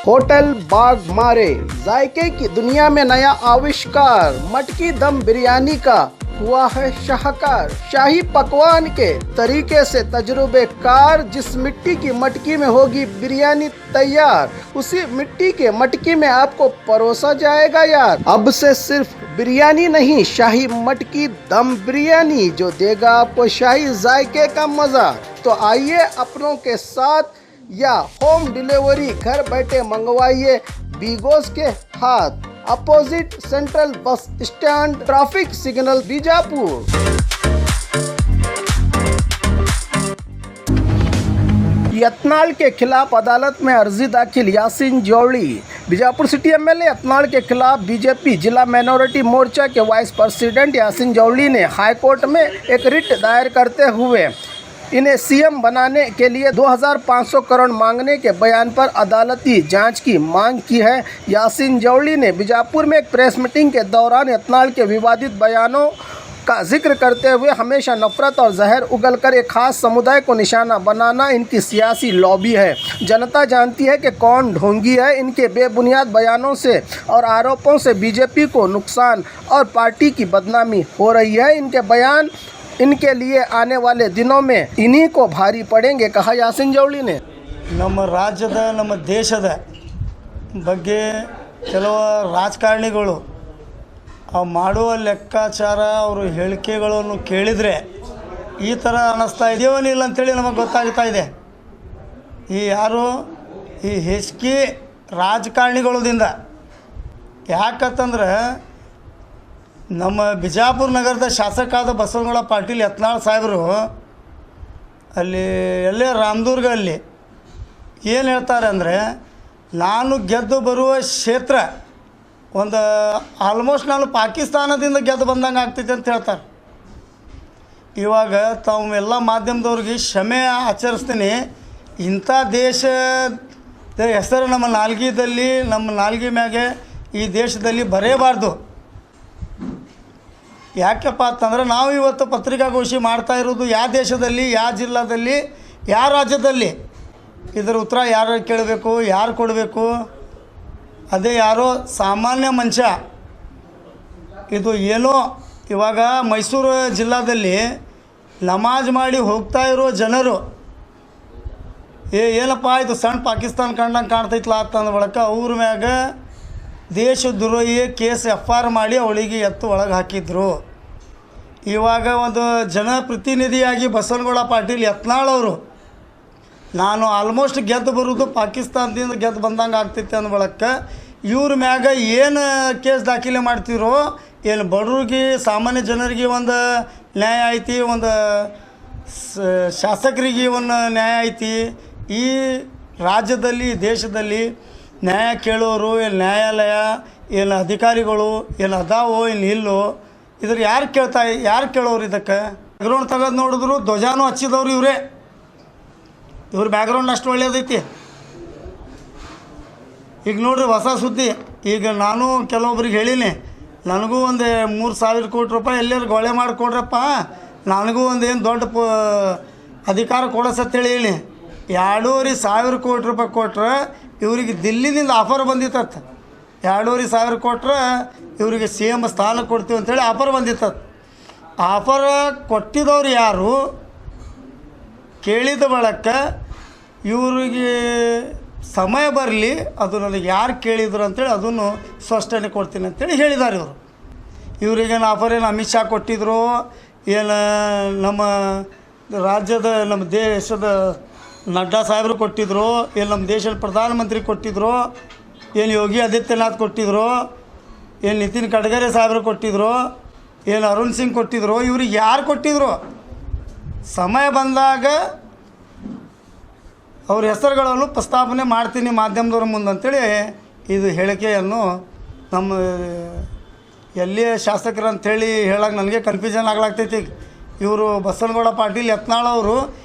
Hotel बाग मारे, जायके की दुनिया में नया आविष्कार, मटकी दम बिरयानी का हुआ है शाहकार। शाही पकवान के तरीके से तजुर्बेकार, जिस मिट्टी की मटकी में होगी बिरयानी तैयार, उसी मिट्टी के मटकी में आपको परोसा जाएगा यार। अब से सिर्फ बिरयानी नहीं, शाही मटकी दम बिरयानी, जो देगा आपको शाही जायके का मजा। तो आइए अपनों के साथ या होम डिलीवरी घर बैठे मंगवाइए बीगोस के हाथ, opposite central bus stand, traffic signal, Bijapur. Yatnal के खिलाफ अदालत में अर्जी दाखिल, यासीन जौहरी। बीजापुर सिटी एमएलए यत्नाल के खिलाफ बीजेपी जिला माइनॉरिटी मोर्चा के वाइस प्रेसिडेंट यासीन जौहरी ने हाईकोर्ट में एक रिट दायर करते हुए इन्हें सीएम बनाने के लिए 2500 करोड़ मांगने के बयान पर अदालती जांच की मांग की है। यासीन जौहरी ने बीजापुर में एक प्रेस मीटिंग के दौरान यत्नाल के विवादित बयानों का जिक्र करते हुए हमेशा नफरत और जहर उगलकर एक खास समुदाय को निशाना बनाना इनकी सियासी लॉबी है। जनता जानती है कि कौन ढोंगी है। इनके बेबुनियाद बयानों से और आरोपों से बीजेपी को नुकसान और पार्टी की बदनामी हो रही है। इनके बयान इनके लिए आने वाले दिनों में इन्हीं को भारी पड़ेंगे, कहा यासीन जौहरी ने। ನಮ್ಮ ರಾಜ್ಯದ ನಮ್ಮ ದೇಶದ ಬಗ್ಗೆ ಕೆಲವು ರಾಜಕಾರಣಿಗಳು ಮಾಡುವ ಲೆಕ್ಕಾಚಾರ, ಅವರು ಹೇಳಿಕೆಗಳನ್ನು ಕೇಳಿದರೆ ಈ ಥರ ಅನ್ನಿಸ್ತಾ ಇದೆಯೋನಿಲ್ಲ ಅಂಥೇಳಿ ನಮಗೆ ಗೊತ್ತಾಗ್ತಾ ಇದೆ. ಈ ಹೆಚ್ಚಿಗೆ ರಾಜಕಾರಣಿಗಳದಿಂದ ಯಾಕಂತಂದ್ರೆ ನಮ್ಮ ಬಿಜಾಪುರ ನಗರದ ಶಾಸಕರಾದ ಬಸವನಗೌಡ ಪಾಟೀಲ್ ಯತ್ನಾಳ್ ಸಾಹೇಬರು ಅಲ್ಲಿ ಎಲ್ಲೇ ರಾಮದುರ್ಗಲ್ಲಿ ಏನು ಹೇಳ್ತಾರೆ ಅಂದರೆ, ನಾನು ಗೆದ್ದು ಬರುವ ಕ್ಷೇತ್ರ ಒಂದು ಆಲ್ಮೋಸ್ಟ್ ನಾನು ಪಾಕಿಸ್ತಾನದಿಂದ ಗೆದ್ದು ಬಂದಂಗೆ ಆಗ್ತೈತೆ ಅಂತ ಹೇಳ್ತಾರೆ. ಇವಾಗ ತಾವೆಲ್ಲ ಮಾಧ್ಯಮದವ್ರಿಗೆ ಕ್ಷಮೆ ಆಚರಿಸ್ತೀನಿ. ಇಂಥ ದೇಶದ ಹೆಸರು ನಮ್ಮ ನಾಲ್ಗೆದಲ್ಲಿ, ನಮ್ಮ ನಾಲ್ಗೆ ಮ್ಯಾಗೆ ಈ ದೇಶದಲ್ಲಿ ಬರೆಯಬಾರ್ದು. ಯಾಕಪ್ಪ ಅಂತಂದ್ರೆ ನಾವು ಇವತ್ತು ಪತ್ರಿಕಾಗೋಷ್ಠಿ ಮಾಡ್ತಾ ಇರೋದು ಯಾವ ದೇಶದಲ್ಲಿ, ಯಾವ ಜಿಲ್ಲಾದಲ್ಲಿ, ಯಾವ ರಾಜ್ಯದಲ್ಲಿ, ಇದರ ಉತ್ತರ ಯಾರು ಕೇಳಬೇಕು, ಯಾರು ಕೊಡಬೇಕು? ಅದೇ ಯಾರೋ ಸಾಮಾನ್ಯ ಮನುಷ್ಯ ಇದು ಏನೋ ಇವಾಗ ಮೈಸೂರು ಜಿಲ್ಲಾದಲ್ಲಿ ನಮಾಜ್ ಮಾಡಿ ಹೋಗ್ತಾ ಇರೋ ಜನರು ಏನಪ್ಪ ಇದು ಸಣ್ಣ ಪಾಕಿಸ್ತಾನ ಕಂಡಂಗೆ ಕಾಣ್ತೈತ್ಲ ಅಂತಂದ ಬಳಕ ಅವ್ರ ಮ್ಯಾಗ ದೇಶದ್ರೋಹಿ ಕೇಸ್ FIR ಮಾಡಿ ಅವಳಿಗೆ ಎತ್ತು ಒಳಗೆ ಹಾಕಿದ್ರು. ಇವಾಗ ಒಂದು ಜನಪ್ರತಿನಿಧಿಯಾಗಿ ಬಸವನಗೌಡ ಪಾಟೀಲ್ ಯತ್ನಾಳ್ ಅವರು ನಾನು ಆಲ್ಮೋಸ್ಟ್ ಗೆದ್ದು ಬರೋದು ಪಾಕಿಸ್ತಾನದಿಂದ ಗೆದ್ದು ಬಂದಂಗೆ ಆಗ್ತೈತೆ ಅಂದ ಬಳಕ ಇವ್ರ ಮ್ಯಾಗ ಏನು ಕೇಸ್ ದಾಖಲೆ ಮಾಡ್ತಿರೋ, ಏನು ಬಡವ್ರಿಗೆ ಸಾಮಾನ್ಯ ಜನರಿಗೆ ಒಂದು ನ್ಯಾಯ ಐತಿ, ಒಂದು ಶಾಸಕರಿಗೆ ಒಂದು ನ್ಯಾಯ ಐತಿ. ಈ ರಾಜ್ಯದಲ್ಲಿ, ದೇಶದಲ್ಲಿ ನ್ಯಾಯ ಕೇಳೋರು, ಏನು ನ್ಯಾಯಾಲಯ, ಏನು ಅಧಿಕಾರಿಗಳು ಏನು ಅದಾವೋ ಏನು ಇಲ್ಲೋ, ಇದ್ರ ಯಾರು ಕೇಳೋರು? ಇದಕ್ಕೆ ಬ್ಯಾಕ್ಗ್ರೌಂಡ್ ತೆಗೆದು ನೋಡಿದ್ರು ಧ್ವಜಾನು ಹಚ್ಚಿದವ್ರು ಇವರೇ. ಇವ್ರ ಬ್ಯಾಕ್ಗ್ರೌಂಡ್ ಅಷ್ಟು ಒಳ್ಳೇದೈತಿ. ಈಗ ನೋಡ್ರಿ ಹೊಸ ಸುದ್ದಿ, ಈಗ ನಾನು ಕೆಲವೊಬ್ರಿಗೆ ಹೇಳೀನಿ, ನನಗೂ ಒಂದು 3000 ಕೋಟಿ ರೂಪಾಯಿ ಎಲ್ಲರೂ ಗೊಳೆ ಮಾಡಿಕೊಡ್ರಪ್ಪ, ನನಗೂ ಒಂದು ಏನು ದೊಡ್ಡ ಅಧಿಕಾರ ಕೊಡಸತ್ತೇಳಿ ಹೇಳಿ 2500 ಕೋಟಿ ರೂಪಾಯಿ ಕೊಟ್ರೆ ಇವರಿಗೆ ದಿಲ್ಲಿದಿಂದ ಆಫರ್ ಬಂದಿತ್ತತ್ತ. 2500 ಕೊಟ್ರೆ ಇವರಿಗೆ CM ಸ್ಥಾನ ಕೊಡ್ತೀವಿ ಅಂಥೇಳಿ ಆಫರ್ ಬಂದಿತ್ತತ್ತ. ಆಫರ್ ಕೊಟ್ಟಿದ್ದವ್ರು ಯಾರು ಕೇಳಿದ ಬಳಕ ಇವರಿಗೆ ಸಮಯ ಬರಲಿ, ಅದು ನನಗೆ ಯಾರು ಕೇಳಿದ್ರು ಅಂಥೇಳಿ ಅದನ್ನು ಸ್ಪಷ್ಟನೆ ಕೊಡ್ತೀನಿ ಅಂಥೇಳಿ ಹೇಳಿದ್ದಾರೆ ಇವರು. ಇವರಿಗೇನು ಆಫರ್ ಏನು ಅಮಿತ್ ಶಾ ಕೊಟ್ಟಿದ್ರು, ಏನು ನಮ್ಮ ರಾಜ್ಯದ ನಮ್ಮ ದೇಶದ ನಡ್ಡಾ ಸಾಹೇಬರು ಕೊಟ್ಟಿದ್ರು, ಏನು ನಮ್ಮ ದೇಶದ ಪ್ರಧಾನಮಂತ್ರಿ ಕೊಟ್ಟಿದ್ರು, ಏನು ಯೋಗಿ ಆದಿತ್ಯನಾಥ್ ಕೊಟ್ಟಿದ್ರು, ಏನು ನಿತಿನ್ ಗಡ್ಕರಿ ಸಾಹೇಬರು ಕೊಟ್ಟಿದ್ರು, ಏನು ಅರುಣ್ ಸಿಂಗ್ ಕೊಟ್ಟಿದ್ರು, ಇವ್ರಿಗೆ ಯಾರು ಕೊಟ್ಟಿದ್ರು? ಸಮಯ ಬಂದಾಗ ಅವ್ರ ಹೆಸರುಗಳನ್ನು ಪ್ರಸ್ತಾಪನೆ ಮಾಡ್ತೀನಿ ಮಾಧ್ಯಮದವ್ರ ಮುಂದೆ ಅಂತೇಳಿ ಇದು ಹೇಳಿಕೆಯನ್ನು ನಮ್ಮ ಎಲ್ಲಿಯೇ ಶಾಸಕರು ಅಂಥೇಳಿ ಹೇಳಕ್ಕೆ ನನಗೆ ಕನ್ಫ್ಯೂಷನ್ ಆಗ್ಲಾಗ್ತೈತಿ. ಇವರು ಬಸವನಗೌಡ ಪಾಟೀಲ್ ಯತ್ನಾಳ್ ಅವರು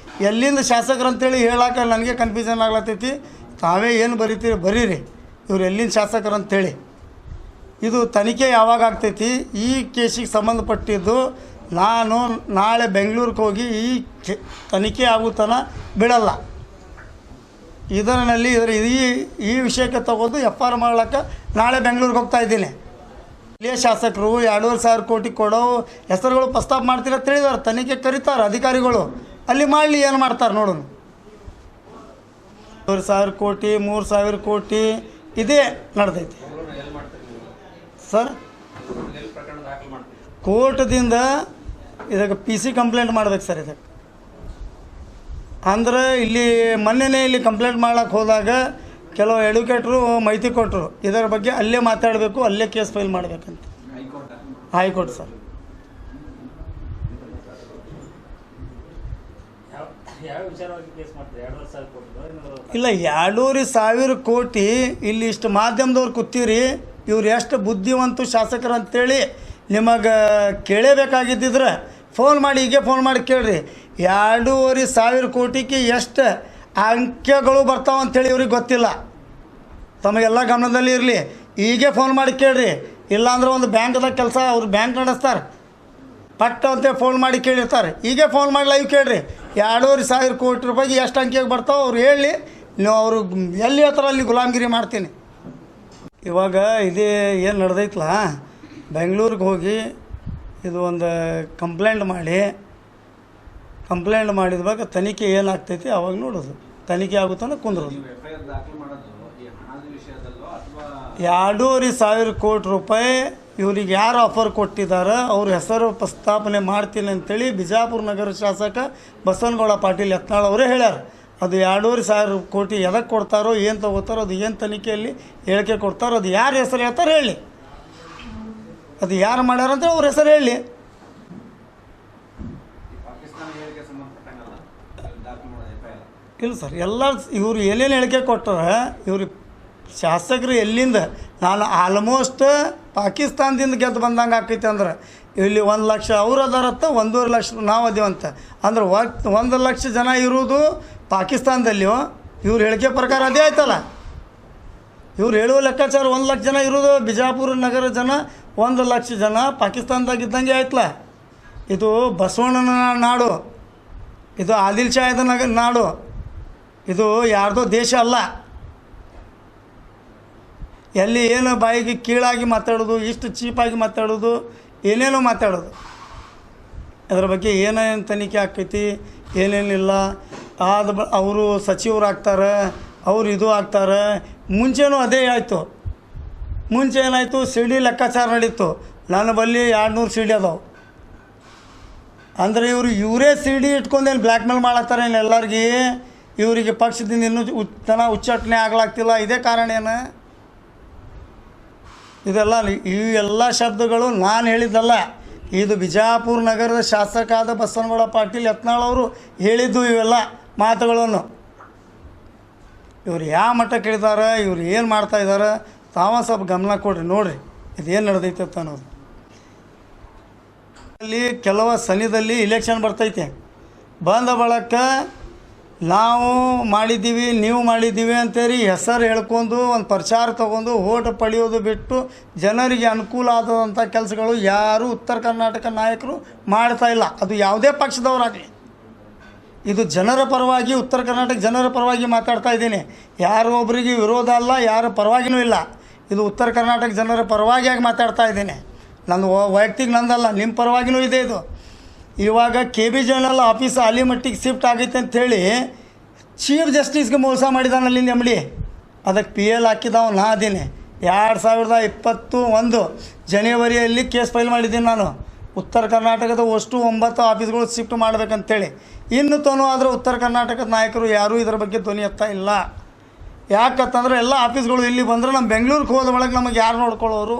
ಎಲ್ಲಿಂದ ಶಾಸಕರು ಅಂತೇಳಿ ಹೇಳಕ್ಕೆ ನನಗೆ ಕನ್ಫ್ಯೂಷನ್ ಆಗ್ಲತ್ತೈತಿ. ತಾವೇ ಏನು ಬರೀತೀರಿ ಬರೀರಿ, ಇವ್ರು ಎಲ್ಲಿಂದ ಶಾಸಕರು ಅಂಥೇಳಿ. ಇದು ತನಿಖೆ ಯಾವಾಗ ಆಗ್ತೈತಿ? ಈ ಕೇಸಿಗೆ ಸಂಬಂಧಪಟ್ಟಿದ್ದು ನಾನು ನಾಳೆ ಬೆಂಗಳೂರಿಗೆ ಹೋಗಿ ಈ ತನಿಖೆ ಆಗೋ ತನಕ ಬಿಡಲ್ಲ. ಇದರಲ್ಲಿ ಈ ವಿಷಯಕ್ಕೆ ತಗೊಂಡು FR ಮಾಡ್ಲಿಕ್ಕೆ ನಾಳೆ ಬೆಂಗಳೂರಿಗೆ ಹೋಗ್ತಾ ಇದ್ದೀನಿ. ಇಲ್ಲಿಯ ಶಾಸಕರು 2,500 ಕೋಟಿ ಕೊಡೋ ಹೆಸರುಗಳು ಪ್ರಸ್ತಾಪ ಮಾಡ್ತೀರ ಅಂತ ಹೇಳಿದಾರೆ. ತನಿಖೆ ಕರೀತಾರೆ ಅಧಿಕಾರಿಗಳು, ಅಲ್ಲಿ ಮಾಡಲಿ, ಏನು ಮಾಡ್ತಾರೆ ನೋಡೋಣ. 2,500 ಕೋಟಿ 3,000 ಕೋಟಿ ಇದೇ ನಡೆದೈತಿ ಸರ್. ಕೋರ್ಟ್ದಿಂದ ಇದಕ್ಕೆ PC ಕಂಪ್ಲೇಂಟ್ ಮಾಡ್ಬೇಕು ಸರ್. ಇದಕ್ಕೆ ಅಂದ್ರೆ ಇಲ್ಲಿ ಮೊನ್ನೆನೇ ಇಲ್ಲಿ ಕಂಪ್ಲೇಂಟ್ ಮಾಡ್ಲಿಕ್ಕೆ ಹೋದಾಗ ಕೆಲವು ಎಡ್ಯುಕೇಟ್ರು ಮಾಹಿತಿ ಕೊಟ್ಟರು, ಇದರ ಬಗ್ಗೆ ಅಲ್ಲೇ ಮಾತಾಡಬೇಕು, ಅಲ್ಲೇ ಕೇಸ್ ಫೈಲ್ ಮಾಡಬೇಕಂತ. High court sir. ಇಲ್ಲ, 2,500 ಕೋಟಿ ಇಲ್ಲಿ ಇಷ್ಟು ಮಾಧ್ಯಮದವ್ರು ಕೂತೀರಿ, ಇವ್ರು ಎಷ್ಟು ಬುದ್ಧಿವಂತು ಶಾಸಕರು ಅಂತೇಳಿ ನಿಮಗೆ ಕೇಳಬೇಕಾಗಿದ್ದಿದ್ರೆ ಫೋನ್ ಮಾಡಿ, ಹೀಗೆ ಫೋನ್ ಮಾಡಿ ಕೇಳ್ರಿ. 2,500 ಕೋಟಿಗೆ ಎಷ್ಟು ಅಂಕೆಗಳು ಬರ್ತಾವೆ ಅಂಥೇಳಿ ಇವ್ರಿಗೆ ಗೊತ್ತಿಲ್ಲ. ತಮಗೆಲ್ಲ ಗಮನದಲ್ಲಿ ಇರಲಿ, ಹೀಗೆ ಫೋನ್ ಮಾಡಿ ಕೇಳ್ರಿ. ಇಲ್ಲಾಂದ್ರೆ ಒಂದು ಬ್ಯಾಂಕ್ದಾಗ ಕೆಲಸ, ಅವ್ರು ಬ್ಯಾಂಕ್ ನಡೆಸ್ತಾರೆ, ಪಟ್ಟು ಅಂತ ಫೋನ್ ಮಾಡಿ ಕೇಳಿರ್ತಾರೆ. ಹೀಗೆ ಫೋನ್ ಮಾಡಿ ಲೈವ್ ಕೇಳ್ರಿ. 2,500 ಕೋಟಿ ರೂಪಾಯಿಗೆ ಎಷ್ಟು ಅಂಕೆಗೆ ಬರ್ತಾವೆ ಅವ್ರು ಹೇಳಿ, ನೀವು ಅವರು ಎಲ್ಲಿ ಹೇಳ್ತಾರೋ ಅಲ್ಲಿ ಗುಲಾಮ್ಗಿರಿ ಮಾಡ್ತೀನಿ. ಇವಾಗ ಇದೇ ಏನು ನಡೆದೈತಲ್ಲ, ಬೆಂಗಳೂರಿಗೆ ಹೋಗಿ ಇದು ಒಂದು ಕಂಪ್ಲೇಂಟ್ ಮಾಡಿದ ಬಗ್ಗೆ ತನಿಖೆ ಏನಾಗ್ತೈತಿ ಅವಾಗ ನೋಡೋದು. ತನಿಖೆ ಆಗುತ್ತಾನೆ ಕುಂದ್ರೋದು. 2,500 ಕೋಟಿ ರೂಪಾಯಿ ಇವ್ರಿಗೆ ಯಾರು ಆಫರ್ ಕೊಟ್ಟಿದ್ದಾರೆ ಅವ್ರ ಹೆಸರು ಪ್ರಸ್ತಾಪನೆ ಮಾಡ್ತೀನಿ ಅಂತೇಳಿ ಬಿಜಾಪುರ ನಗರ ಶಾಸಕ ಬಸವನಗೌಡ ಪಾಟೀಲ್ ಯತ್ನಾಳ್ ಅವರೇ ಹೇಳ್ಯಾರ. ಅದು 2,500 ಕೋಟಿ ಎದಕ್ಕೆ ಕೊಡ್ತಾರೋ, ಏನು ತೊಗೋತಾರೋ, ಅದು ಏನು ತನಿಖೆಯಲ್ಲಿ ಹೇಳಿಕೆ ಕೊಡ್ತಾರೋ, ಅದು ಯಾರು ಹೆಸರು ಹೇಳ್ತಾರೆ ಹೇಳಿ, ಅದು ಯಾರು ಮಾಡ್ಯಾರ ಅಂತ ಅವ್ರ ಹೆಸರು ಹೇಳಿ. ಇಲ್ಲ ಸರ್, ಎಲ್ಲ ಇವರು ಏನೇನು ಹೇಳಿಕೆ ಕೊಟ್ಟಾರೆ ಇವ್ರು ಶಾಸಕರು ಎಲ್ಲಿಂದ, ನಾನು ಆಲ್ಮೋಸ್ಟ್ ಪಾಕಿಸ್ತಾನದಿಂದ ಗೆದ್ದು ಬಂದಂಗೆ ಆಕೈತೆ. ಅಂದ್ರೆ ಇಲ್ಲಿ 1 ಲಕ್ಷ ಅವ್ರು ಅದಾರತ್ತ, 1.5 ಲಕ್ಷ ನಾವು ಅದೇವಂತ. ಅಂದ್ರೆ 1 ಲಕ್ಷ ಜನ ಇರೋದು ಪಾಕಿಸ್ತಾನದಲ್ಲಿಯೋ, ಇವ್ರು ಹೇಳಿಕೆ ಪ್ರಕಾರ ಅದೇ ಆಯ್ತಲ್ಲ. ಇವ್ರು ಹೇಳುವ ಲೆಕ್ಕಾಚಾರ 1 ಲಕ್ಷ ಜನ ಇರೋದು, ಬಿಜಾಪುರ ನಗರ ಜನ 1 ಲಕ್ಷ ಜನ ಪಾಕಿಸ್ತಾನದಾಗಿದ್ದಂಗೆ ಆಯ್ತಲ್ಲ. ಇದು ಬಸವಣ್ಣನ ನಾಡು, ಇದು ಆದಿಲ್ ಶಾಹದ ನಾಡು, ಇದು ಯಾರ್ದೋ ದೇಶ ಅಲ್ಲ. ಎಲ್ಲಿ ಏನು ಬಾಯಿಗೆ ಕೀಳಾಗಿ ಮಾತಾಡೋದು, ಇಷ್ಟು ಚೀಪಾಗಿ ಮಾತಾಡೋದು, ಏನೇನೋ ಮಾತಾಡೋದು. ಅದರ ಬಗ್ಗೆ ಏನೇನು ತನಿಖೆ ಆಕೈತಿ, ಏನೇನಿಲ್ಲ. ಅವರು ಸಚಿವರು ಆಗ್ತಾರೆ, ಅವರು ಇದು ಆಗ್ತಾರೆ. ಮುಂಚೆನೂ ಅದೇ ಆಯಿತು. ಮುಂಚೆ ಏನಾಯಿತು, CD ಲೆಕ್ಕಾಚಾರ ನಡೀತು. ನನ್ನ ಬಳಿ 200 CD ಅದಾವೆ. ಅಂದರೆ ಇವರೇ CD ಇಟ್ಕೊಂಡೇನು ಬ್ಲ್ಯಾಕ್ ಮೇಲ್ ಮಾಡಾಕ್ತಾರೆ ಏನು ಎಲ್ಲರಿಗೆ. ಇವರಿಗೆ ಪಕ್ಷದಿಂದ ಇನ್ನೂ ಉಚ್ಚಾಟನೆ ಆಗ್ಲಾಗ್ತಿಲ್ಲ. ಇದೇ ಕಾರಣ ಏನು? ಇದೆಲ್ಲ ಇವೆಲ್ಲ ಶಬ್ದಗಳು ನಾನು ಹೇಳಿದ್ದಲ್ಲ, ಇದು ಬಿಜಾಪುರ ನಗರದ ಶಾಸಕ ಆದ ಬಸವನಗೌಡ ಪಾಟೀಲ್ ಯತ್ನಾಳ್ ಅವರು ಹೇಳಿದ್ದು ಇವೆಲ್ಲ ಮಾತುಗಳನ್ನು. ಇವ್ರು ಯಾವ ಮಟ್ಟ ಕೇಳಿದಾರೆ, ಇವ್ರು ಏನು ಮಾಡ್ತಾಯಿದ್ದಾರೆ, ತಾವ ಸ್ವಲ್ಪ ಗಮನ ಕೊಡ್ರಿ, ನೋಡಿರಿ ಇದೇನು ನಡೆದೈತೆ ಅಂತ ಅನ್ನೋದು. ಅಲ್ಲಿ ಕೆಲವು ಸನಿದಲ್ಲಿ ಇಲೆಕ್ಷನ್ ಬರ್ತೈತೆ, ಬಂದ ಬಳಕ ನಾವು ಮಾಡಿದ್ದೀವಿ, ನೀವು ಮಾಡಿದ್ದೀವಿ ಅಂತೇಳಿ ಹೆಸರು ಹೇಳ್ಕೊಂಡು ಒಂದು ಪ್ರಚಾರ ತೊಗೊಂಡು ಓಟ್ ಪಡೆಯೋದು ಬಿಟ್ಟು ಜನರಿಗೆ ಅನುಕೂಲ ಆದಂಥ ಕೆಲಸಗಳು ಯಾರೂ ಉತ್ತರ ಕರ್ನಾಟಕ ನಾಯಕರು ಮಾಡ್ತಾಯಿಲ್ಲ. ಅದು ಯಾವುದೇ ಪಕ್ಷದವರಾಗಲಿ. ಇದು ಜನರ ಪರವಾಗಿ, ಉತ್ತರ ಕರ್ನಾಟಕ ಜನರ ಪರವಾಗಿ ಮಾತಾಡ್ತಾ ಇದ್ದೀನಿ. ಯಾರು ಒಬ್ಬರಿಗೆ ವಿರೋಧ ಅಲ್ಲ, ಯಾರ ಪರವಾಗಿಯೂ ಇಲ್ಲ. ಇದು ಉತ್ತರ ಕರ್ನಾಟಕ ಜನರ ಪರವಾಗಿಯಾಗಿ ಮಾತಾಡ್ತಾ ಇದ್ದೀನಿ. ನಂದು ವೈಯಕ್ತಿಕ ನಂದಲ್ಲ, ನಿಮ್ಮ ಪರವಾಗಿಯೂ ಇದೆ. ಇದು ಇವಾಗ KB ಜನರಲ್ ಆಫೀಸ್ ಆಲಿಮಟ್ಟಿಗೆ ಶಿಫ್ಟ್ ಆಗೈತೆ ಅಂಥೇಳಿ ಚೀಫ್ ಜಸ್ಟಿಸ್ಗೆ ಮೋಸ ಮಾಡಿದಾನೆ ಅಲ್ಲಿಂದ MD. ಅದಕ್ಕೆ PL ಹಾಕಿದವ ನಾ ಅದೀನಿ. 2021 ಜನವರಿಯಲ್ಲಿ ಕೇಸ್ ಫೈಲ್ ಮಾಡಿದ್ದೀನಿ ನಾನು. ಉತ್ತರ ಕರ್ನಾಟಕದ ಅಷ್ಟು 9 ಆಫೀಸ್ಗಳು ಶಿಫ್ಟ್ ಮಾಡಬೇಕಂತೇಳಿ. ಇನ್ನು ತನೂ ಆದರೆ ಉತ್ತರ ಕರ್ನಾಟಕದ ನಾಯಕರು ಯಾರೂ ಇದರ ಬಗ್ಗೆ ಧ್ವನಿ ಎತ್ತಾ ಇಲ್ಲ. ಯಾಕಂತಂದ್ರೆ ಎಲ್ಲ ಆಫೀಸ್ಗಳು ಇಲ್ಲಿ ಬಂದರೆ ನಮ್ಮ ಬೆಂಗಳೂರಿಗೆ ಹೋದ ಒಳಗೆ ನಮಗೆ ಯಾರು ನೋಡ್ಕೊಳ್ಳೋರು,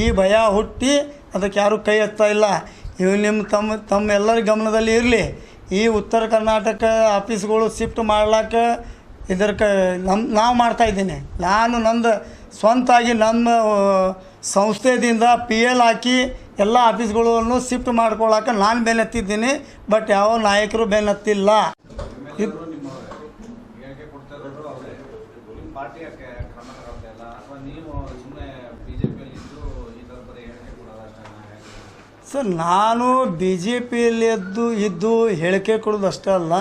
ಈ ಭಯ ಹುಟ್ಟಿ ಅದಕ್ಕೆ ಯಾರೂ ಕೈ ಎತ್ತಾ ಇಲ್ಲ. ಇವು ನಿಮ್ಮ ತಮ್ಮ ಎಲ್ಲರ ಗಮನದಲ್ಲಿ ಇರಲಿ. ಈ ಉತ್ತರ ಕರ್ನಾಟಕ ಆಫೀಸ್ಗಳು ಶಿಫ್ಟ್ ಮಾಡ್ಲಿಕ್ಕೆ ಇದಕ್ಕೆ ನಾವು ಮಾಡ್ತಾಯಿದ್ದೀನಿ. ನಾನು ನಂದು ಸ್ವಂತಾಗಿ ನಮ್ಮ ಸಂಸ್ಥೆದಿಂದ PL ಹಾಕಿ ಎಲ್ಲ ಆಫೀಸ್ಗಳನ್ನು ಶಿಫ್ಟ್ ಮಾಡ್ಕೊಳ್ಳೋಕೆ ನಾನು ಬೆನ್ನತ್ತಿದ್ದೀನಿ. ಬಟ್ ಯಾವ ನಾಯಕರು ಬೆನ್ನತ್ತಿಲ್ಲ. ಸರ್, ನಾನು BJPಯಲ್ಲಿ ಇದ್ದು ಹೇಳಿಕೆ ಕೊಡೋದು ಅಷ್ಟೇ ಅಲ್ಲ,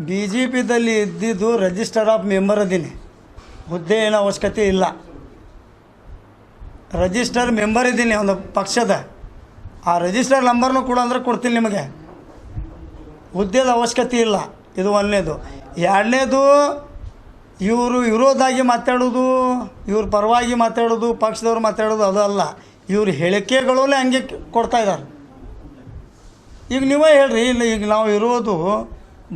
ಬಿ ಜೆ ಪಿದಲ್ಲಿ ಇದ್ದಿದ್ದು ರಿಜಿಸ್ಟರ್ ಆಫ್ ಮೆಂಬರ್ ಅದೀನಿ, ಹುದ್ದೆ ಏನೋ ಅವಶ್ಯಕತೆ ಇಲ್ಲ. ರಿಜಿಸ್ಟರ್ ಮೆಂಬರ್ ಇದ್ದೀನಿ ಒಂದು ಪಕ್ಷದ. ಆ ರಿಜಿಸ್ಟರ್ ನಂಬರ್ನು ಕೂಡ ಅಂದರೆ ಕೊಡ್ತೀನಿ ನಿಮಗೆ. ಹುದ್ದೆದ ಅವಶ್ಯಕತೆ ಇಲ್ಲ. ಇದು ಒಂದನೇದು. ಎರಡನೇದು, ಇವರು ವಿರೋಧಾಗಿ ಮಾತಾಡೋದು, ಇವ್ರ ಪರವಾಗಿ ಮಾತಾಡೋದು, ಪಕ್ಷದವ್ರು ಮಾತಾಡೋದು ಅದು ಅಲ್ಲ. ಇವ್ರ ಹೇಳಿಕೆಗಳೇ ಹಂಗೆ ಕೊಡ್ತಾ ಇದ್ದಾರೆ. ಈಗ ನೀವೇ ಹೇಳ್ರಿ, ಇಲ್ಲ ಈಗ ನಾವು ಇರೋದು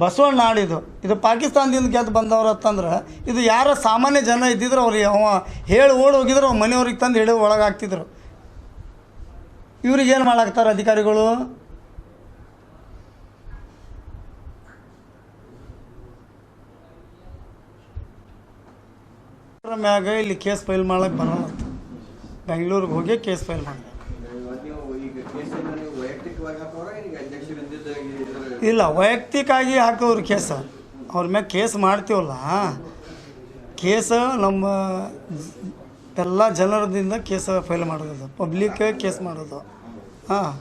ಬಸವಣ್ಣ ನಾಡಿದು, ಇದು ಪಾಕಿಸ್ತಾನದಿಂದ ಗೆದ್ದು ಬಂದವ್ರು ಅಂತಂದ್ರೆ ಇದು ಯಾರ ಸಾಮಾನ್ಯ ಜನ ಇದ್ದಿದ್ರು ಅವ್ರಿಗೆ ಅವ ಹೇಳಿ ಓಡಿ ಹೋಗಿದ್ರು ಅವ್ರ ಮನೆಯವ್ರಿಗೆ ತಂದು ಹಿಡಿದು ಒಳಗಾಗ್ತಿದ್ರು. ಇವ್ರಿಗೇನು ಮಾಡಾಕ್ತಾರೆ ಅಧಿಕಾರಿಗಳು? ಮ್ಯಾಗ ಇಲ್ಲಿ ಕೇಸ್ ಫೈಲ್ ಮಾಡಕ್ಕೆ ಬರೋಲ್ಲ. ಬೆಂಗಳೂರಿಗೆ ಹೋಗಿ ಕೇಸ್ ಫೈಲ್ ಮಾಡಿದೆ. ಇಲ್ಲ, ವೈಯಕ್ತಿಕವಾಗಿ ಹಾಕೋರು ಕೇಸ, ಅವ್ರ ಮ್ಯಾಗ ಕೇಸ್ ಮಾಡ್ತೀವಲ್ಲ, ಕೇಸ ನಮ್ಮ ಎಲ್ಲ ಜನರದಿಂದ ಕೇಸ ಫೈಲ್ ಮಾಡೋದು, ಪಬ್ಲಿಕ್ ಕೇಸ್ ಮಾಡೋದು. ಹಾಂ,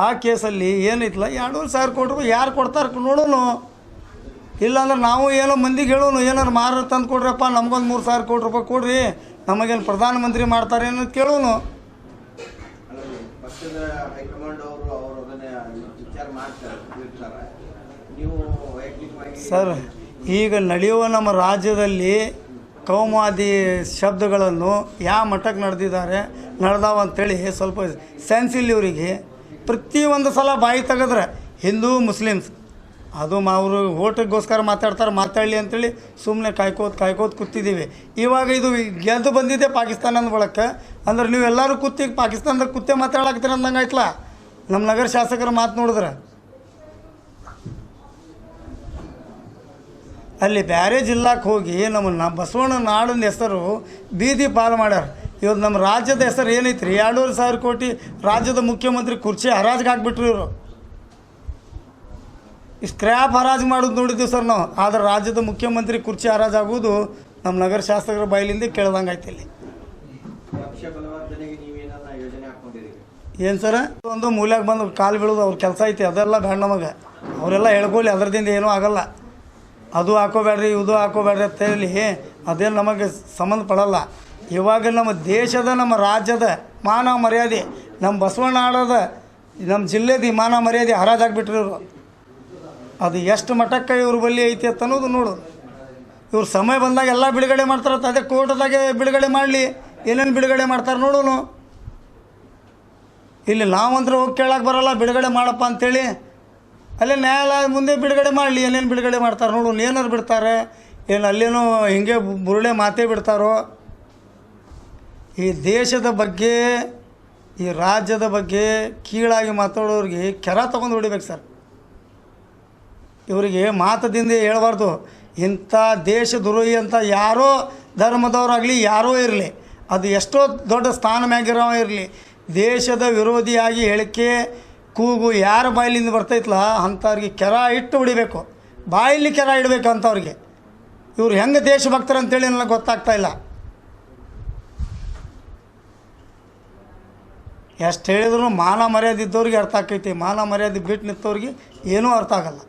ಆ ಕೇಸಲ್ಲಿ ಏನೈತಲ್ಲ 2,500 ಕೋಟಿ ರೂಪಾಯಿ ಯಾರು ಕೊಡ್ತಾರೆ ನೋಡೋಣ. ಇಲ್ಲಾಂದ್ರೆ ನಾವು ಏನೋ ಮಂದಿಗೆ ಹೇಳೋನು, ಏನಾರು ಮಾರು ತಂದು ಕೊಡ್ರಪ್ಪ, ನಮ್ಗೊಂದು 3,000 ಕೋಟಿ ರೂಪಾಯಿ ಕೊಡ್ರಿ, ನಮಗೇನು ಪ್ರಧಾನಮಂತ್ರಿ ಮಾಡ್ತಾರೆ ಅನ್ನೋದು ಕೇಳೋನು. ಸರ್, ಈಗ ನಡೆಯುವ ನಮ್ಮ ರಾಜ್ಯದಲ್ಲಿ ಕೌಮಾದಿ ಶಬ್ದಗಳನ್ನು ಯಾವ ಮಟ್ಟಕ್ಕೆ ನಡೆದಾವ ಅಂಥೇಳಿ ಸ್ವಲ್ಪ ಸೆನ್ಸ್ ಇಲ್ಲ ಇವರಿಗೆ. ಪ್ರತಿಯೊಂದು ಸಲ ಬಾಯಿ ತೆಗೆದ್ರೆ ಹಿಂದೂ ಮುಸ್ಲಿಮ್ಸ್ ಅದು ಅವರು ಓಟಿಗೋಸ್ಕರ ಮಾತಾಡಲಿ ಅಂಥೇಳಿ ಸುಮ್ಮನೆ ಕಾಯ್ಕೋತ ಕೂತಿದ್ದೀವಿ. ಇವಾಗ ಇದು ಗೆದ್ದು ಬಂದಿದೆ ಪಾಕಿಸ್ತಾನದ ಬಳಕೆ ಅಂದ್ರೆ ನೀವೆಲ್ಲರೂ ಕೂತಿಗೆ ಪಾಕಿಸ್ತಾನದಾಗ ಕೂತೆ ಮಾತಾಡಕ್ತೀರ ಅಂದಂಗೆ ಆಯ್ತಲ್ಲ ನಮ್ಮ ನಗರ ಶಾಸಕರ ಮಾತು ನೋಡಿದ್ರೆ. ಅಲ್ಲಿ ಬೇರೆ ಜಿಲ್ಲಾಕ್ಕೆ ಹೋಗಿ ನಮ್ಮ ಬಸವಣ್ಣ ನಾಡಿನ ಹೆಸರು ಬೀದಿ ಪಾಲು ಮಾಡ್ಯಾರ. ಇವತ್ತು ನಮ್ಮ ರಾಜ್ಯದ ಹೆಸರು ಏನೈತಿ ರೀ, 2,500 ಕೋಟಿ ರಾಜ್ಯದ ಮುಖ್ಯಮಂತ್ರಿ ಕುರ್ಚಿ ಹರಾಜಿಗೆ ಹಾಕ್ಬಿಟ್ರು ಇವರು. ಸ್ಕ್ರ್ಯಾಪ್ ಹರಾಜು ಮಾಡೋದು ನೋಡಿದ್ದೀವಿ ಸರ್ ನಾವು. ಆದರೆ ರಾಜ್ಯದ ಮುಖ್ಯಮಂತ್ರಿ ಕುರ್ಚಿ ಹರಾಜಾಗೋದು ನಮ್ಮ ನಗರ ಶಾಸಕರ ಬಾಯಿಲಿಂದ ಕೇಳ್ದಂಗೆ ಆಯ್ತು. ಇಲ್ಲಿ ಏನು ಸರ, ಒಂದು ಮೂಲ್ಯಾಗ ಬಂದು ಕಾಲು ಬೀಳೋದು ಅವ್ರ ಕೆಲಸ ಐತಿ, ಅದೆಲ್ಲ ಬೇಡ ನಮಗೆ. ಅವರೆಲ್ಲ ಹೇಳ್ಕೊಳ್ಳಿ, ಅದರದಿಂದ ಏನೂ ಆಗಲ್ಲ. ಅದು ಹಾಕೋಬೇಡ್ರಿ, ಇದು ಹಾಕೋಬೇಡ್ರಿ ಅಂತ ಹೇಳಿ ಅದೇನು ನಮಗೆ ಸಂಬಂಧ ಪಡಲ್ಲ. ಇವಾಗ ನಮ್ಮ ದೇಶದ, ನಮ್ಮ ರಾಜ್ಯದ ಮಾನ ಮರ್ಯಾದೆ, ನಮ್ಮ ಬಸವಣ್ಣ ಆಡೋದ, ನಮ್ಮ ಜಿಲ್ಲೆದ ಮಾನ ಮರ್ಯಾದೆ ಹರಾಜಾಗ್ಬಿಟ್ರಿ ಇವರು. ಅದು ಎಷ್ಟು ಮಟ್ಟಕ್ಕೆ ಇವ್ರ ಬಳಿ ಐತಿ ಅಂತ ಅನ್ನೋದು ನೋಡು. ಇವ್ರು ಸಮಯ ಬಂದಾಗ ಎಲ್ಲ ಬಿಡುಗಡೆ ಮಾಡ್ತಾರತ್ತ, ಅದೇ ಕೋರ್ಟ್ದಾಗೆ ಬಿಡುಗಡೆ ಮಾಡಲಿ, ಏನೇನು ಬಿಡುಗಡೆ ಮಾಡ್ತಾರೆ ನೋಡೋನು. ಇಲ್ಲಿ ನಾವಂದ್ರೆ ಹೋಗಿ ಕೇಳಕ್ಕೆ ಬರೋಲ್ಲ, ಬಿಡುಗಡೆ ಮಾಡಪ್ಪ ಅಂಥೇಳಿ. ಅಲ್ಲೇ ನ್ಯಾಯಾಲಯ ಮುಂದೆ ಬಿಡುಗಡೆ ಮಾಡಲಿ, ಏನೇನು ಬಿಡುಗಡೆ ಮಾಡ್ತಾರೆ ನೋಡು. ಏನಾರು ಬಿಡ್ತಾರೆ, ಏನು ಅಲ್ಲೇನೋ ಹಿಂಗೆ ಬುರುಡೆ ಮಾತೇ ಬಿಡ್ತಾರೋ. ಈ ದೇಶದ ಬಗ್ಗೆ, ಈ ರಾಜ್ಯದ ಬಗ್ಗೆ ಕೀಳಾಗಿ ಮಾತಾಡೋರಿಗೆ ಕೆರ ತೊಗೊಂಡು ಹೊಡಿಬೇಕು ಸರ್. ಇವರಿಗೆ ಮಾತದಿಂದ ಹೇಳಬಾರ್ದು. ಇಂಥ ದೇಶ ದ್ರೋಹಿ ಅಂತ ಯಾರೋ ಧರ್ಮದವರಾಗಲಿ ಯಾರೋ ಇರಲಿ, ಅದು ಎಷ್ಟೋ ದೊಡ್ಡ ಸ್ಥಾನ ಮ್ಯಾಗಿರೋ ಇರಲಿ, ದೇಶದ ವಿರೋಧಿಯಾಗಿ ಹೇಳಿಕೆ ಕೂಗು ಯಾರ ಬಾಯಿಲಿಂದ ಬರ್ತೈತಲ್ಲ ಅಂಥವ್ರಿಗೆ ಕೆರ ಇಟ್ಟು ಹೊಡಿಬೇಕು, ಬಾಯಲ್ಲಿ ಕೆರ ಇಡಬೇಕು ಅಂಥವ್ರಿಗೆ. ಇವ್ರು ಹೆಂಗೆ ದೇಶಭಕ್ತರು ಅಂತೇಳಿ ನನಗೆ ಗೊತ್ತಾಗ್ತಾ ಇಲ್ಲ. ಎಷ್ಟು ಹೇಳಿದ್ರು ಮಾನ ಮರ್ಯಾದೆ ಇದ್ದವ್ರಿಗೆ ಅರ್ಥ ಆಕೈತಿ, ಮಾನ ಮರ್ಯಾದೆ ಬಿಟ್ಟು ನಿಂತವ್ರಿಗೆ ಏನೂ ಅರ್ಥ ಆಗಲ್ಲ.